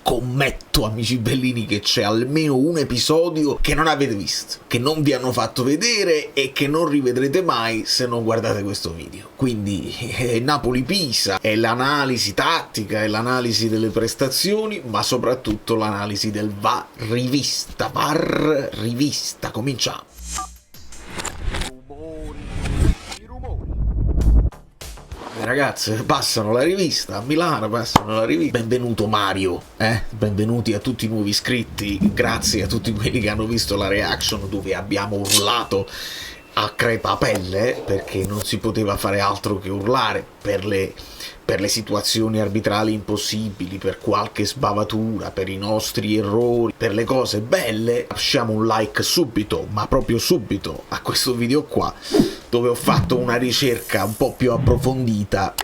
scommetto, amici bellini, che c'è almeno un episodio che non avete visto, che non vi hanno fatto vedere e che non rivedrete mai se non guardate questo video. Quindi Napoli-Pisa è l'analisi tattica, è l'analisi delle prestazioni, ma soprattutto l'analisi del VAR rivista. Cominciamo. Ragazzi, passano la rivista a Milano, Benvenuto Mario, benvenuti a tutti i nuovi iscritti, grazie a tutti quelli che hanno visto la reaction dove abbiamo urlato a crepapelle, perché non si poteva fare altro che urlare per le situazioni arbitrali impossibili, per qualche sbavatura, per i nostri errori, per le cose belle. Lasciamo un like subito, ma proprio subito, a questo video qua, dove ho fatto una ricerca un po' più approfondita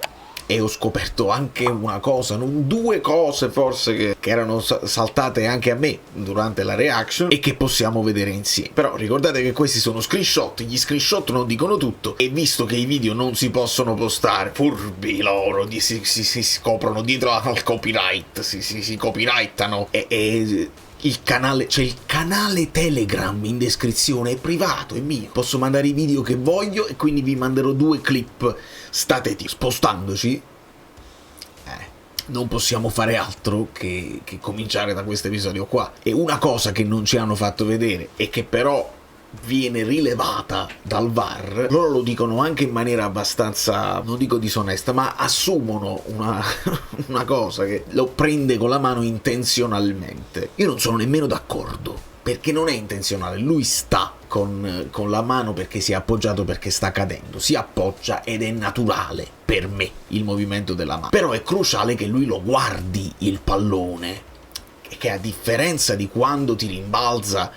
e ho scoperto anche una cosa, due cose forse che erano saltate anche a me durante la reaction e che possiamo vedere insieme. Però ricordate che questi sono screenshot, gli screenshot non dicono tutto, e visto che i video non si possono postare, furbi loro, si scoprono dietro al copyright, si copyrightano e il canale, c'è il canale Telegram in descrizione, è privato, è mio, posso mandare i video che voglio e quindi vi manderò 2 clip. State spostandoci, non possiamo fare altro che cominciare da questo episodio qua. E una cosa che non ci hanno fatto vedere e che però viene rilevata dal VAR, loro lo dicono anche in maniera abbastanza, non dico disonesta, ma assumono una cosa che lo prende con la mano intenzionalmente. Io non sono nemmeno d'accordo, perché non è intenzionale, lui sta con la mano perché si è appoggiato, perché sta cadendo, si appoggia ed è naturale per me il movimento della mano. Però è cruciale che lui lo guardi il pallone, che a differenza di quando ti rimbalza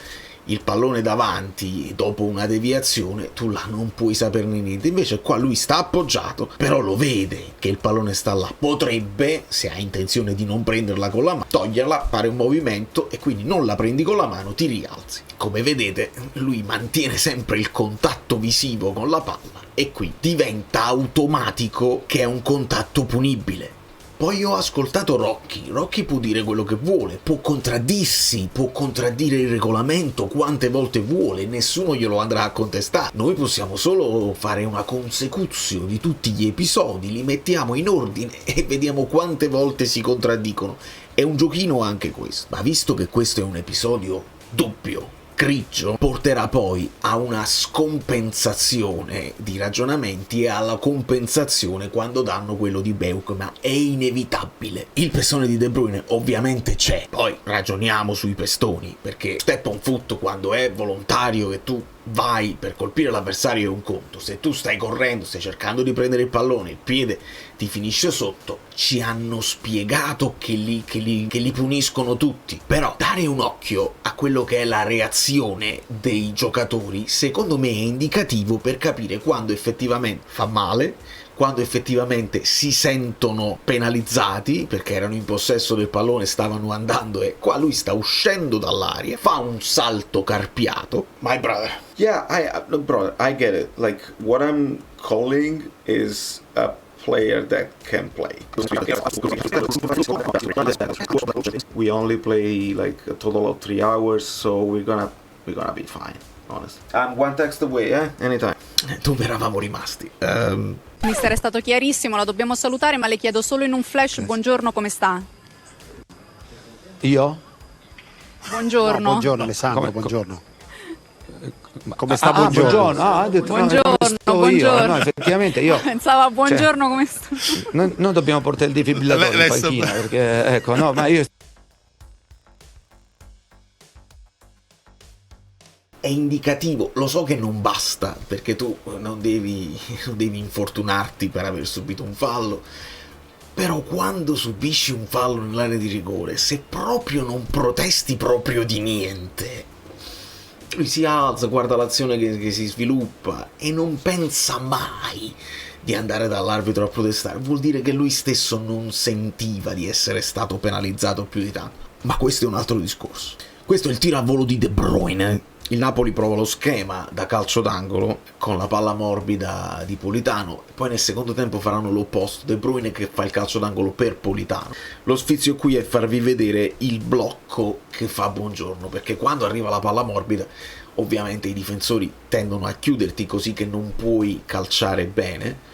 il pallone davanti dopo una deviazione, tu là non puoi saperne niente. Invece qua lui sta appoggiato, però lo vede che il pallone sta là, potrebbe, se ha intenzione di non prenderla con la mano, toglierla, fare un movimento e quindi non la prendi con la mano, ti rialzi. Come vedete lui mantiene sempre il contatto visivo con la palla e qui diventa automatico che è un contatto punibile. Poi ho ascoltato Rocky può dire quello che vuole, può contraddirsi, può contraddire il regolamento quante volte vuole, nessuno glielo andrà a contestare. Noi possiamo solo fare una consecuzione di tutti gli episodi, li mettiamo in ordine e vediamo quante volte si contraddicono. È un giochino anche questo, ma visto che questo è un episodio doppio, grigio, porterà poi a una scompensazione di ragionamenti e alla compensazione quando danno quello di Beuk, ma è inevitabile. Il pestone di De Bruyne ovviamente c'è, poi ragioniamo sui pestoni, perché step on foot quando è volontario che tu vai per colpire l'avversario è un conto, se tu stai correndo, stai cercando di prendere il pallone, il piede ti finisce sotto, ci hanno spiegato che li puniscono tutti, però dare un occhio a quello che è la reazione dei giocatori secondo me è indicativo per capire quando effettivamente fa male, quando effettivamente si sentono penalizzati perché erano in possesso del pallone, stavano andando e qua lui sta uscendo dall'aria, fa un salto carpiato. My brother. Yeah, brother, I get it. Like, what I'm calling is a player that can play. We only play like a total of 3 hours, so we're gonna be fine, honestly. I'm one text away, anytime. Dove eravamo rimasti? Mister, è stato chiarissimo, la dobbiamo salutare, ma le chiedo solo in un flash, buongiorno, come sta? Io? Buongiorno. No, buongiorno Alessandro, buongiorno. Come sta? Buongiorno. Buongiorno. Ha detto, Buongiorno, buongiorno. Io. No, effettivamente io. Pensava buongiorno, come sta? Non dobbiamo portare il defibrillatore in panchina, perché ecco, no, ma io. È indicativo, lo so che non basta, perché tu non devi infortunarti per aver subito un fallo, però quando subisci un fallo nell'area di rigore, se proprio non protesti proprio di niente, lui si alza, guarda l'azione che si sviluppa e non pensa mai di andare dall'arbitro a protestare, vuol dire che lui stesso non sentiva di essere stato penalizzato più di tanto. Ma questo è un altro discorso. Questo è il tiro a volo di De Bruyne. Il Napoli prova lo schema da calcio d'angolo con la palla morbida di Politano, poi nel secondo tempo faranno l'opposto, De Bruyne che fa il calcio d'angolo per Politano. Lo sfizio qui è farvi vedere il blocco che fa Buongiorno, perché quando arriva la palla morbida ovviamente i difensori tendono a chiuderti così che non puoi calciare bene,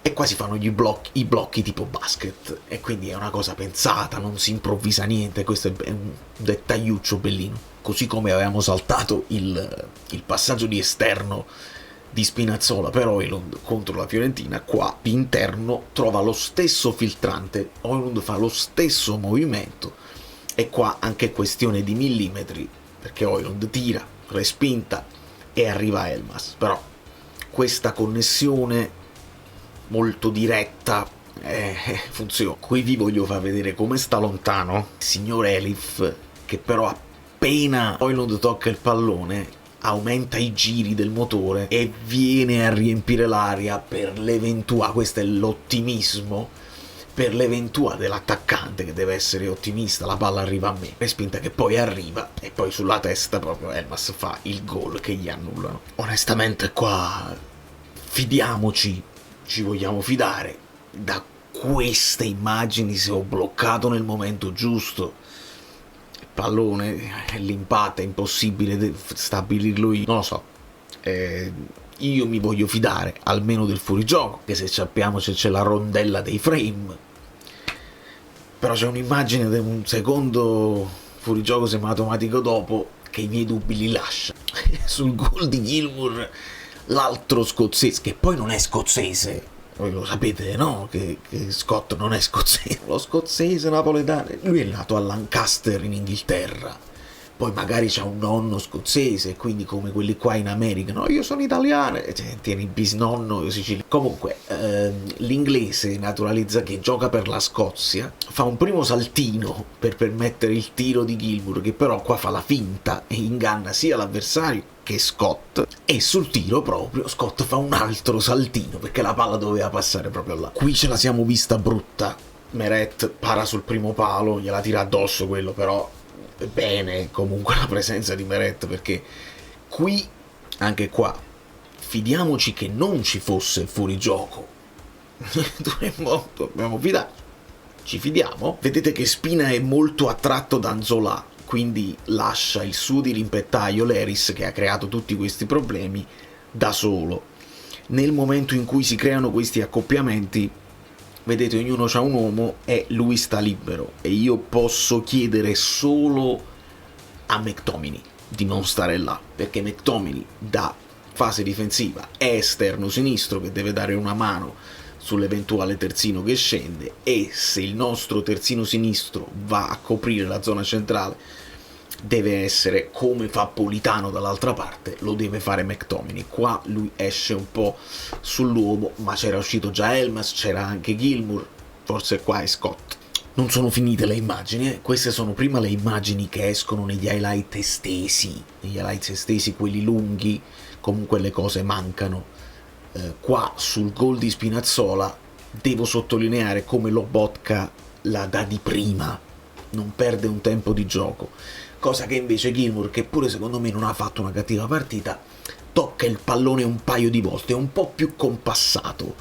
e qua si fanno i blocchi tipo basket, e quindi è una cosa pensata, non si improvvisa niente. Questo è un dettagliuccio bellino. Così come avevamo saltato il passaggio di esterno di Spinazzola per Højlund contro la Fiorentina, qua interno trova lo stesso filtrante, Højlund fa lo stesso movimento, e qua anche questione di millimetri, perché Højlund tira, respinta e arriva Elmas. Però questa connessione molto diretta funziona. Qui vi voglio far vedere come sta lontano il signor Elif, che però appena Højlund tocca il pallone aumenta i giri del motore e viene a riempire l'aria per l'eventuale, questo è l'ottimismo, per l'eventuale dell'attaccante che deve essere ottimista, la palla arriva a me, respinta che poi arriva, e poi sulla testa proprio Elmas fa il gol che gli annullano. Onestamente qua fidiamoci, ci vogliamo fidare da queste immagini. Se ho bloccato nel momento giusto il pallone, l'impatto è impossibile stabilirlo io, non lo so, io mi voglio fidare almeno del fuorigioco, che se sappiamo se c'è la rondella dei frame, però c'è un'immagine di un secondo fuorigioco semiautomatico dopo che i miei dubbi li lascia. Sul gol di Gilmour, l'altro scozzese, che poi non è scozzese, voi lo sapete, no? Che Scott non è scozzese. Lo scozzese napoletano, lui è nato a Lancaster in Inghilterra, poi magari c'ha un nonno scozzese, quindi come quelli qua in America, no, io sono italiano, cioè, tieni il bisnonno siciliano. Comunque l'inglese naturalizza che gioca per la Scozia, fa un primo saltino per permettere il tiro di Gilmour, che però qua fa la finta e inganna sia l'avversario che Scott, e sul tiro proprio Scott fa un altro saltino perché la palla doveva passare proprio là. Qui ce la siamo vista brutta, Meret para sul primo palo, gliela tira addosso quello, però bene comunque la presenza di Meret, perché qui, anche qua, fidiamoci che non ci fosse fuorigioco. Dobbiamo fidarci, ci fidiamo. Vedete che Spina è molto attratto da Nzola, quindi lascia il suo dirimpettaio Leris, che ha creato tutti questi problemi, da solo. Nel momento in cui si creano questi accoppiamenti, vedete, ognuno c'ha un uomo e lui sta libero, e io posso chiedere solo a McTominay di non stare là, perché McTominay da fase difensiva è esterno sinistro che deve dare una mano sull'eventuale terzino che scende, e se il nostro terzino sinistro va a coprire la zona centrale deve essere come fa Politano dall'altra parte, lo deve fare McTominay. Qua lui esce un po' sull'uomo, ma c'era uscito già Elmas, c'era anche Gilmour, forse qua è Scott. Non sono finite le immagini, queste sono prima le immagini che escono negli highlight estesi, quelli lunghi, comunque le cose mancano. Qua sul gol di Spinazzola devo sottolineare come Lobotka la dà di prima, non perde un tempo di gioco, cosa che invece Gilmour, che pure secondo me non ha fatto una cattiva partita, tocca il pallone un paio di volte, è un po' più compassato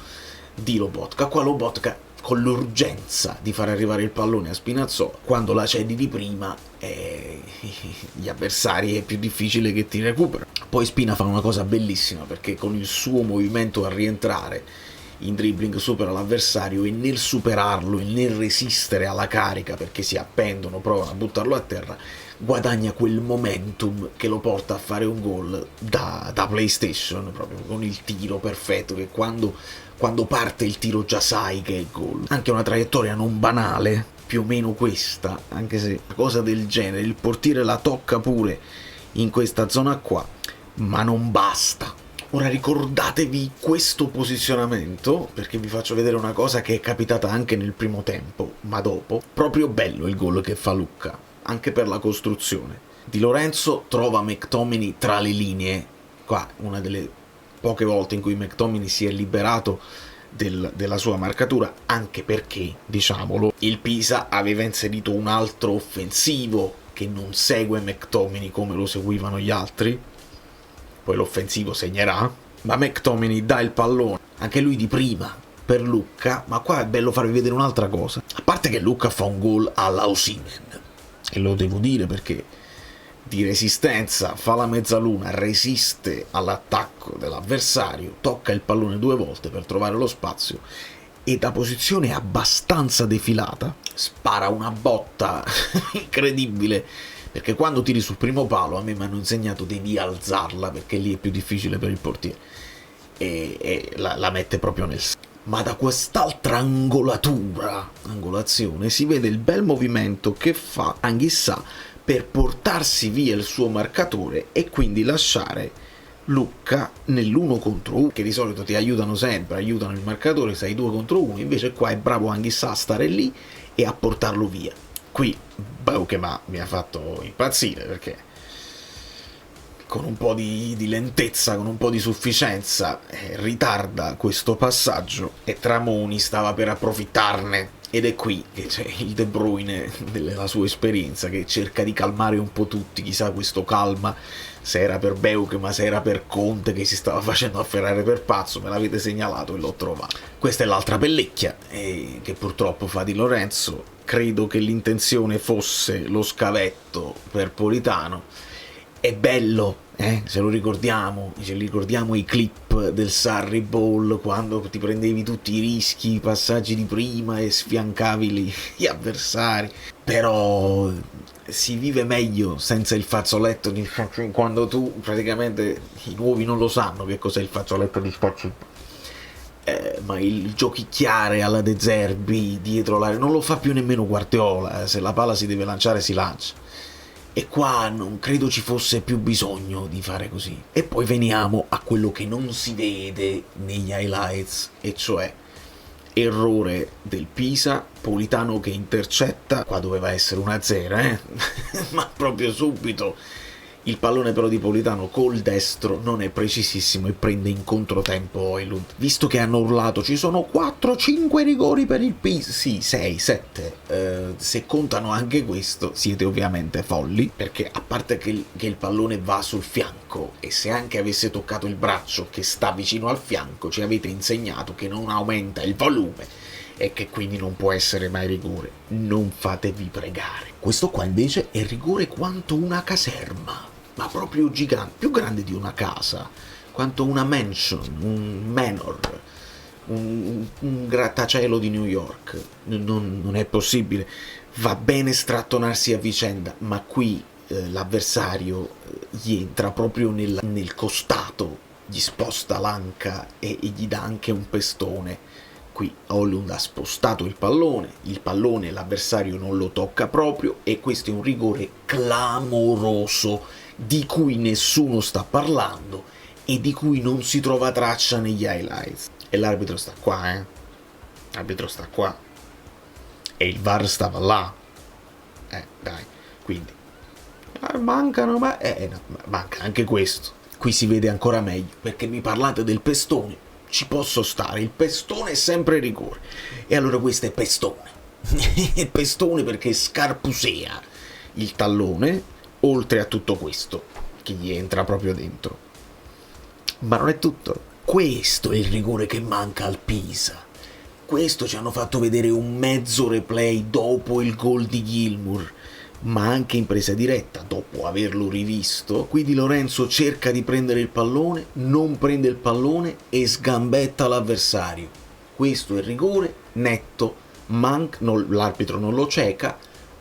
di Lobotka. Qua Lobotka, con l'urgenza di far arrivare il pallone a Spinazzola, quando la cedi di prima gli avversari è più difficile che ti recuperano. Poi Spina fa una cosa bellissima, perché con il suo movimento a rientrare in dribbling supera l'avversario, e nel superarlo e nel resistere alla carica, perché si appendono, provano a buttarlo a terra, guadagna quel momentum che lo porta a fare un gol da PlayStation, proprio con il tiro perfetto, che quando parte il tiro già sai che è il gol. Anche una traiettoria non banale, più o meno questa, anche se una cosa del genere il portiere la tocca pure in questa zona qua, ma non basta. Ora ricordatevi questo posizionamento, perché vi faccio vedere una cosa che è capitata anche nel primo tempo, ma dopo. Proprio bello il gol che fa Lucca, anche per la costruzione. Di Lorenzo trova McTominay tra le linee, qua una delle poche volte in cui McTominay si è liberato della sua marcatura, anche perché, diciamolo, il Pisa aveva inserito un altro offensivo che non segue McTominay come lo seguivano gli altri, poi l'offensivo segnerà, ma McTominay dà il pallone, anche lui di prima, per Lucca, ma qua è bello farvi vedere un'altra cosa, a parte che Lucca fa un gol alla Osimhen, e lo devo dire perché di resistenza fa la mezzaluna, resiste all'attacco dell'avversario, tocca il pallone 2 volte per trovare lo spazio e da posizione abbastanza defilata spara una botta incredibile, perché quando tiri sul primo palo a me mi hanno insegnato devi alzarla perché lì è più difficile per il portiere, e la mette proprio nel... Ma da quest'altra angolazione si vede il bel movimento che fa Anguissa per portarsi via il suo marcatore e quindi lasciare Lucca nell'1 contro 1, che di solito ti aiutano sempre, aiutano il marcatore, sei 2 contro 1, invece qua è bravo Anguissa a stare lì e a portarlo via. Qui Beukema mi ha fatto impazzire, perché con un po' di lentezza, con un po' di sufficienza, ritarda questo passaggio e Tramoni stava per approfittarne. Ed è qui che c'è il De Bruyne della sua esperienza che cerca di calmare un po' tutti, chissà questo calma se era per Beukema, se era per Conte che si stava facendo afferrare per pazzo, me l'avete segnalato e l'ho trovato. Questa è l'altra pellicchia che purtroppo fa Di Lorenzo, credo che l'intenzione fosse lo scavetto per Politano. È bello, ce lo ricordiamo i clip del Sarri Ball quando ti prendevi tutti i rischi, i passaggi di prima e sfiancavi gli avversari, però si vive meglio senza il fazzoletto di quando tu praticamente i nuovi non lo sanno che cos'è il fazzoletto di spazio, ma il giochicchiare alla De Zerbi dietro l'area non lo fa più nemmeno Guardiola, se la palla si deve lanciare si lancia. E qua non credo ci fosse più bisogno di fare così. E poi veniamo a quello che non si vede negli highlights, e cioè errore del Pisa, Politano che intercetta, qua doveva essere 1-0, ma proprio subito. Il pallone però di Politano col destro non è precisissimo e prende in controtempo Højlund. Visto che hanno urlato ci sono 4-5 rigori per il Pisa, sì, 6-7, se contano anche questo siete ovviamente folli, perché a parte che il pallone va sul fianco, e se anche avesse toccato il braccio che sta vicino al fianco ci avete insegnato che non aumenta il volume e che quindi non può essere mai rigore. Non fatevi pregare. Questo qua invece è rigore quanto una caserma, ma proprio gigante, più grande di una casa, quanto una mansion, un manor, un grattacielo di New York. Non è possibile. Va bene strattonarsi a vicenda, ma qui l'avversario gli entra proprio nel costato, gli sposta l'anca e gli dà anche un pestone. Qui Højlund ha spostato il pallone l'avversario non lo tocca proprio, e questo è un rigore clamoroso di cui nessuno sta parlando e di cui non si trova traccia negli highlights. E l'arbitro sta qua, l'arbitro sta qua e il VAR stava là, dai, quindi mancano, no, manca anche questo. Qui si vede ancora meglio, perché mi parlate del pestone, ci posso stare, il pestone è sempre rigore, e allora questo è pestone. È pestone perché scarpusea il tallone, oltre a tutto questo che gli entra proprio dentro. Ma non è tutto, questo è il rigore che manca al Pisa. Questo ci hanno fatto vedere un mezzo replay dopo il gol di Gilmour, ma anche in presa diretta dopo averlo rivisto. Qui Di Lorenzo cerca di prendere il pallone, non prende il pallone e sgambetta l'avversario. Questo è il rigore netto, l'arbitro non lo cieca,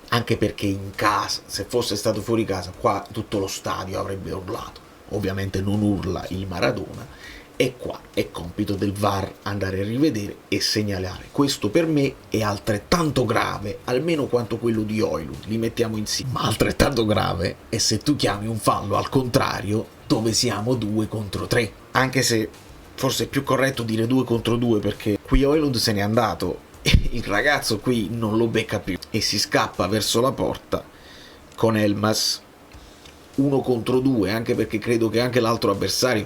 anche perché in casa, se fosse stato fuori casa, qua tutto lo stadio avrebbe urlato. Ovviamente non urla il Maradona, e qua è compito del VAR andare a rivedere e segnalare. Questo per me è altrettanto grave, almeno quanto quello di Højlund, li mettiamo insieme. Ma altrettanto grave è se tu chiami un fallo al contrario, dove siamo 2 contro 3. Anche se forse è più corretto dire 2 contro 2, perché qui Højlund se n'è andato, il ragazzo qui non lo becca più e si scappa verso la porta con Elmas. 1 contro 2, anche perché credo che anche l'altro avversario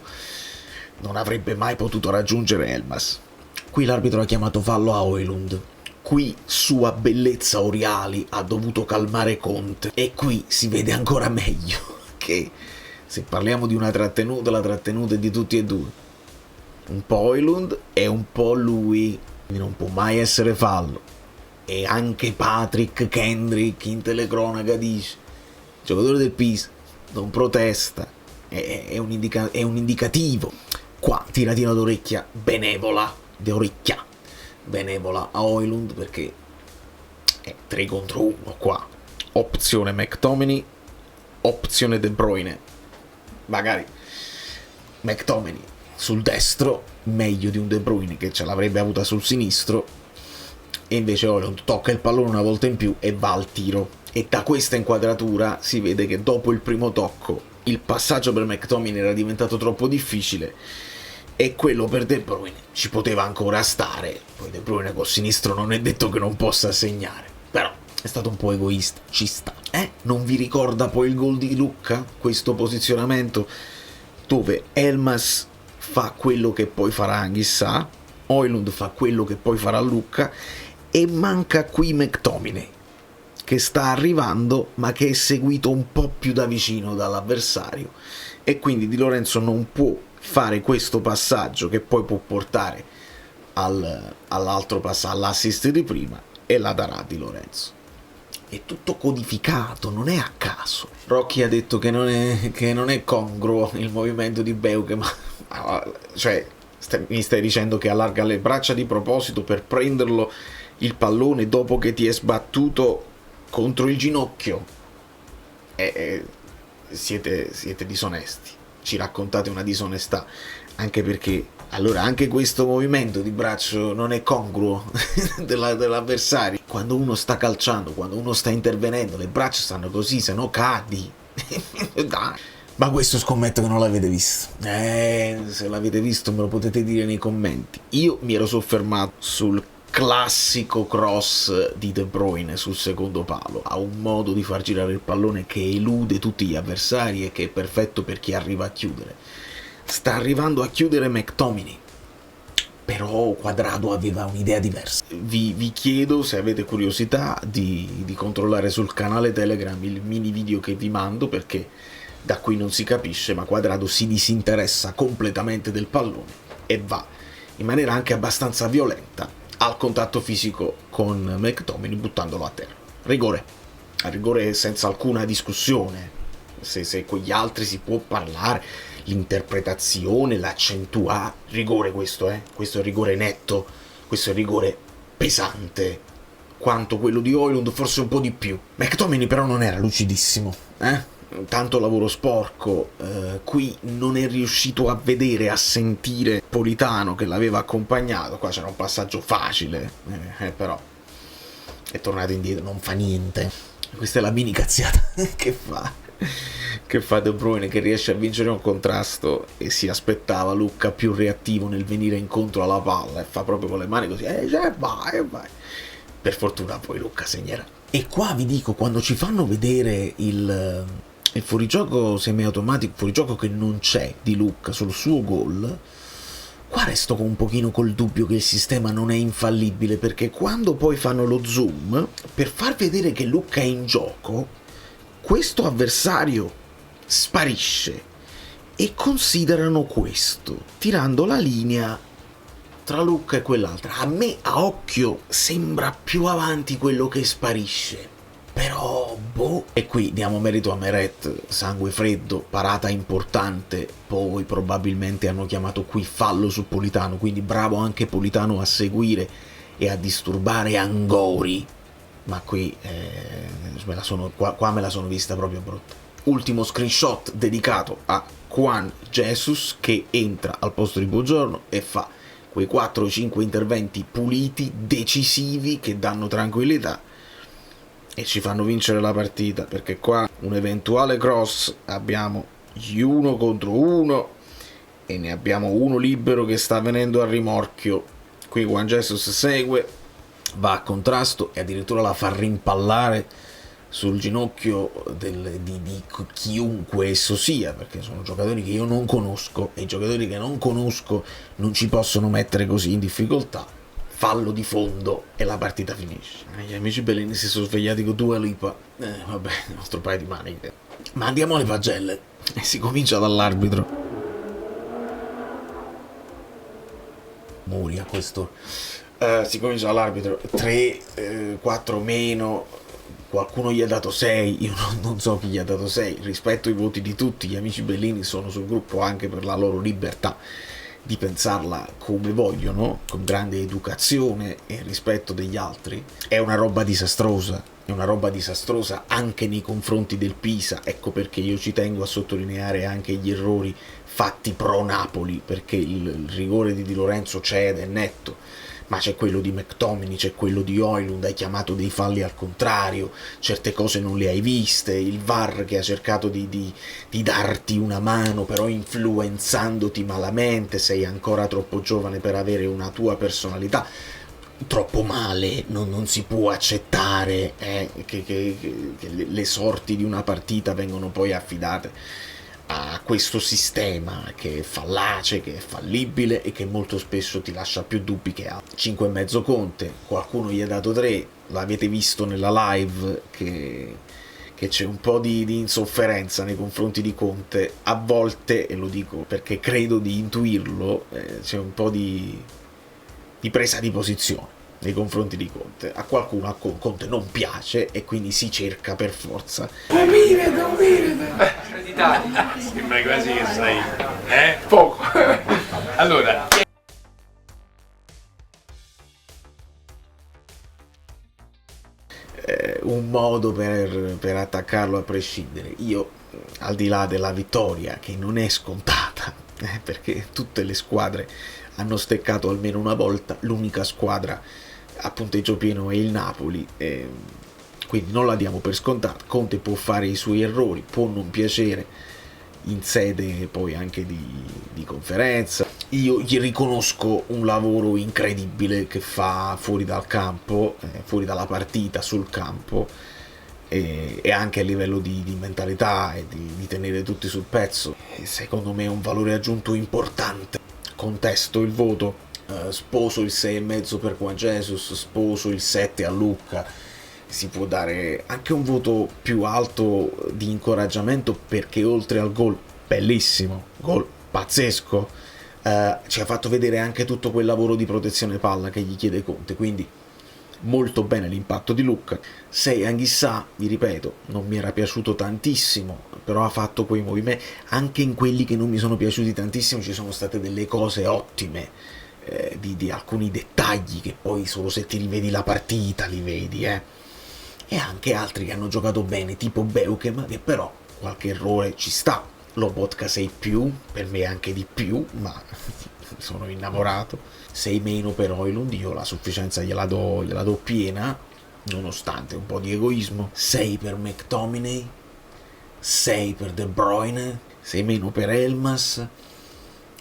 non avrebbe mai potuto raggiungere Elmas. Qui l'arbitro ha chiamato fallo a Højlund, Qui sua bellezza Oriali ha dovuto calmare Conte, e qui si vede ancora meglio che se parliamo di una trattenuta, la trattenuta è di tutti e due, un po' Højlund e un po' lui, quindi non può mai essere fallo. E anche Patrick Kendrick in telecronaca dice: il giocatore del Pisa non protesta, è un indicativo. Qua tiratina d'orecchia benevola, di orecchia benevola a Højlund, perché è 3 contro 1 qua. Opzione McTominay, opzione De Bruyne. Magari McTominay sul destro meglio di un De Bruyne che ce l'avrebbe avuta sul sinistro, e invece Højlund tocca il pallone una volta in più e va al tiro. E da questa inquadratura si vede che dopo il primo tocco il passaggio per McTominay era diventato troppo difficile, e quello per De Bruyne ci poteva ancora stare. Poi De Bruyne col sinistro non è detto che non possa segnare, però è stato un po' egoista, ci sta. Non vi ricorda poi il gol di Lucca? Questo posizionamento dove Elmas fa quello che poi farà Anghissà, Højlund fa quello che poi farà Lucca, e manca qui McTominay, che sta arrivando ma che è seguito un po' più da vicino dall'avversario, e quindi Di Lorenzo non può fare questo passaggio che poi può portare all'altro passaggio, all'assist di prima, e la darà Di Lorenzo. È tutto codificato, non è a caso. Rocchi ha detto che non è congruo il movimento di Beuke, ma cioè mi stai dicendo che allarga le braccia di proposito per prenderlo il pallone dopo che ti è sbattuto contro il ginocchio? Siete disonesti, ci raccontate una disonestà, anche perché allora anche questo movimento di braccio non è congruo dell'avversario. Quando uno sta calciando, quando uno sta intervenendo, le braccia stanno così, se no cadi. Dai. Ma questo scommetto che non l'avete visto. Se l'avete visto me lo potete dire nei commenti. Io mi ero soffermato sul classico cross di De Bruyne sul secondo palo. Ha un modo di far girare il pallone che elude tutti gli avversari e che è perfetto per chi arriva a chiudere. Sta arrivando a chiudere McTominay, però Quadrado aveva un'idea diversa. Vi chiedo, se avete curiosità, di controllare sul canale Telegram il mini video che vi mando, perché da qui non si capisce, ma Quadrado si disinteressa completamente del pallone e va in maniera anche abbastanza violenta al contatto fisico con McTominay, buttandolo a terra. Rigore senza alcuna discussione. Se con gli altri si può parlare, l'interpretazione, l'accentuare, rigore questo è rigore netto, questo è rigore pesante, quanto quello di Højlund, forse un po' di più. McTominay però non era lucidissimo, tanto lavoro sporco, qui non è riuscito a vedere, a sentire Politano che l'aveva accompagnato. Qua c'era un passaggio facile, però è tornato indietro, non fa niente. Questa è la mini cazziata che fa De Bruyne, che riesce a vincere un contrasto e si aspettava Lucca più reattivo nel venire incontro alla palla, e fa proprio con le mani così, vai. Per fortuna poi Lucca segnerà. E qua vi dico, quando ci fanno vedere il fuorigioco semiautomatico, fuorigioco che non c'è di Lucca sul suo gol, qua resto un pochino col dubbio che il sistema non è infallibile, perché quando poi fanno lo zoom per far vedere che Lucca è in gioco, questo avversario sparisce, e considerano questo, tirando la linea tra Lucca e quell'altra. A me a occhio sembra più avanti quello che sparisce, però boh. E qui diamo merito a Meret, sangue freddo, parata importante. Poi probabilmente hanno chiamato qui fallo su Politano, quindi bravo anche Politano a seguire e a disturbare Angori. Ma qui qua me la sono vista proprio brutta. Ultimo screenshot dedicato a Juan Jesus, che entra al posto di Buongiorno e fa quei 4-5 interventi puliti, decisivi, che danno tranquillità e ci fanno vincere la partita, perché qua un eventuale cross abbiamo gli 1 contro 1 e ne abbiamo uno libero che sta venendo a rimorchio. Qui Juan Jesus segue, va a contrasto e addirittura la fa rimpallare sul ginocchio di chiunque esso sia, perché sono giocatori che io non conosco, e i giocatori che non conosco non ci possono mettere così in difficoltà. fallo di fondo e la partita finisce. Gli amici Bellini si sono svegliati con Dua Lipa. Vabbè, il nostro paio di maniche. Ma andiamo alle pagelle. E si comincia dall'arbitro. Muri a questo. Si comincia dall'arbitro. 3, 4 meno. Qualcuno gli ha dato 6. Io non so chi gli ha dato 6. Rispetto ai voti di tutti, gli amici Bellini sono sul gruppo anche per la loro libertà di pensarla come vogliono, con grande educazione e rispetto degli altri. È una roba disastrosa, anche nei confronti del Pisa. Ecco perché io ci tengo a sottolineare anche gli errori fatti pro Napoli, perché il rigore di Di Lorenzo c'è ed è netto, ma c'è quello di McTominay, c'è quello di Højlund, hai chiamato dei falli al contrario, certe cose non le hai viste, il VAR che ha cercato di darti una mano, però influenzandoti malamente, sei ancora troppo giovane per avere una tua personalità, troppo male, non si può accettare che le sorti di una partita vengono poi affidate a questo sistema che è fallace, che è fallibile e che molto spesso ti lascia più dubbi che altro. 5,5 Conte, qualcuno gli ha dato 3, l'avete visto nella live che c'è un po' di insofferenza nei confronti di Conte, a volte, e lo dico perché credo di intuirlo, c'è un po' di presa di posizione nei confronti di Conte. A qualcuno a Conte non piace e quindi si cerca per forza. Sembra quasi che sai, poco. Allora, un modo per attaccarlo a prescindere. Io, al di là della vittoria, che non è scontata, perché tutte le squadre hanno steccato almeno una volta, l'unica squadra a punteggio pieno è il Napoli, quindi non la diamo per scontata. Conte può fare i suoi errori, può non piacere in sede poi anche di conferenza. Io gli riconosco un lavoro incredibile che fa fuori dal campo, fuori dalla partita, sul campo, e anche a livello di mentalità e di tenere tutti sul pezzo. Secondo me è un valore aggiunto importante. Contesto il voto, sposo il 6,5 per Juan Jesus, sposo il 7 a Lucca. Si può dare anche un voto più alto di incoraggiamento, perché oltre al gol bellissimo, gol pazzesco, ci ha fatto vedere anche tutto quel lavoro di protezione palla che gli chiede Conte, quindi molto bene l'impatto di Lucca. 6 Anghissà, vi ripeto, non mi era piaciuto tantissimo, però ha fatto quei movimenti. Anche in quelli che non mi sono piaciuti tantissimo ci sono state delle cose ottime, di alcuni dettagli che poi solo se ti rivedi la partita li vedi, e anche altri che hanno giocato bene, tipo Beukema, che però qualche errore ci sta. Lobotka 6+, per me anche di più, ma sono innamorato. 6 meno per Højlund, io la sufficienza gliela do piena, nonostante un po' di egoismo. 6 per McTominay, 6 per De Bruyne, 6 meno per Elmas,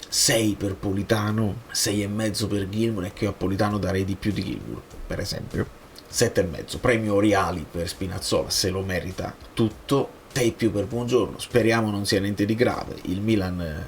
6 per Politano, 6,5 per Gilmour, e che io a Politano darei di più di Gilmour, per esempio. 7,5 premio Oriali per Spinazzola, se lo merita tutto. 6+ per Buongiorno, speriamo non sia niente di grave. Il Milan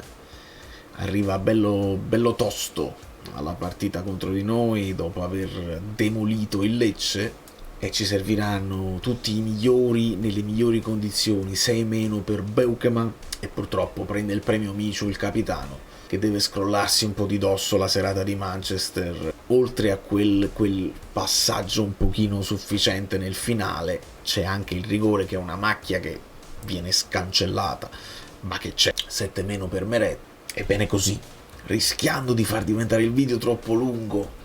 arriva bello tosto alla partita contro di noi dopo aver demolito il Lecce, e ci serviranno tutti i migliori nelle migliori condizioni. 6 meno per Beukema, e purtroppo prende il premio Micio il capitano, che deve scrollarsi un po' di dosso la serata di Manchester. Oltre a quel passaggio un pochino sufficiente nel finale, c'è anche il rigore, che è una macchia che viene scancellata, ma che c'è. 7 meno per Meret, e bene così. Rischiando di far diventare il video troppo lungo,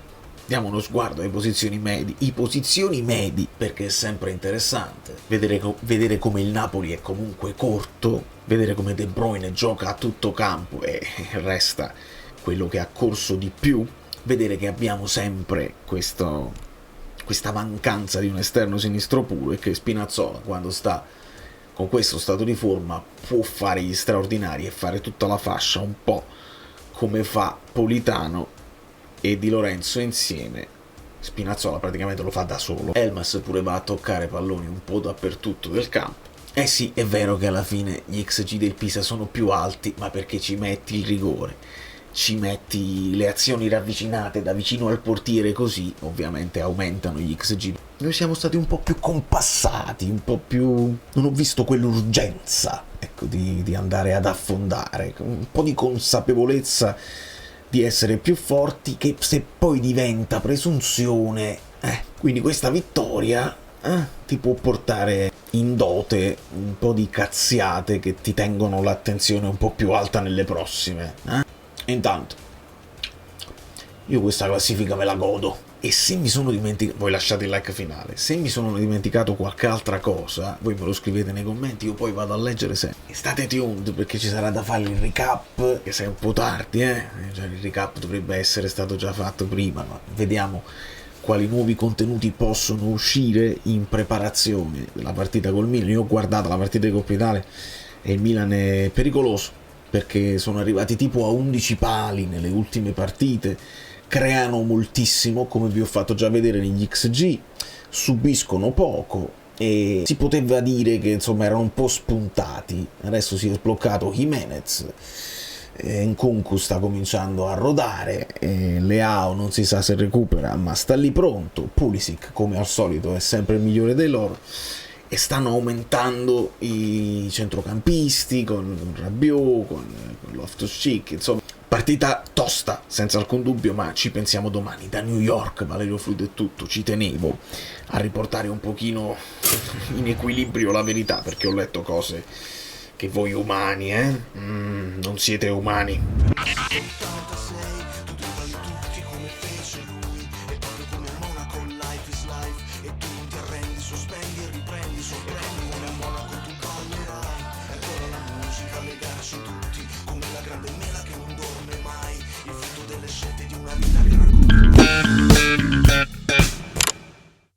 diamo uno sguardo ai posizioni medi. I posizioni medi, perché è sempre interessante vedere come il Napoli è comunque corto, vedere come De Bruyne gioca a tutto campo e resta quello che ha corso di più, vedere che abbiamo sempre questa mancanza di un esterno sinistro puro, e che Spinazzola, quando sta con questo stato di forma, può fare gli straordinari e fare tutta la fascia, un po' come fa Politano e Di Lorenzo insieme. Spinazzola praticamente lo fa da solo. Elmas pure va a toccare palloni un po' dappertutto del campo. Sì, è vero che alla fine gli XG del Pisa sono più alti, ma perché ci metti il rigore, ci metti le azioni ravvicinate da vicino al portiere, così ovviamente aumentano gli XG. Noi siamo stati un po' più compassati, un po' più... non ho visto quell'urgenza, ecco, di andare ad affondare, un po' di consapevolezza di essere più forti, che se poi diventa presunzione, quindi questa vittoria ti può portare in dote un po' di cazziate che ti tengono l'attenzione un po' più alta nelle prossime. Intanto io questa classifica me la godo, e se mi sono dimenticato, voi lasciate il like finale, se mi sono dimenticato qualche altra cosa voi me lo scrivete nei commenti, io poi vado a leggere sempre. E state tuned, perché ci sarà da fare il recap, che sei un po' tardi, cioè, il recap dovrebbe essere stato già fatto prima, ma vediamo quali nuovi contenuti possono uscire in preparazione della partita col Milan. Io ho guardato la partita di Coppa Italia e il Milan è pericoloso, perché sono arrivati tipo a 11 pali nelle ultime partite, creano moltissimo, come vi ho fatto già vedere negli XG, subiscono poco, e si poteva dire che insomma erano un po' spuntati. Adesso si è sbloccato Jimenez, Nkunku sta cominciando a rodare, Leao non si sa se recupera, ma sta lì pronto, Pulisic come al solito è sempre il migliore dei loro, e stanno aumentando i centrocampisti con Rabiot, con Loftus-Cheek, insomma partita tosta senza alcun dubbio, ma ci pensiamo domani da New York. Valerio Fluido è tutto, ci tenevo a riportare un pochino in equilibrio la verità, perché ho letto cose che voi umani non siete umani.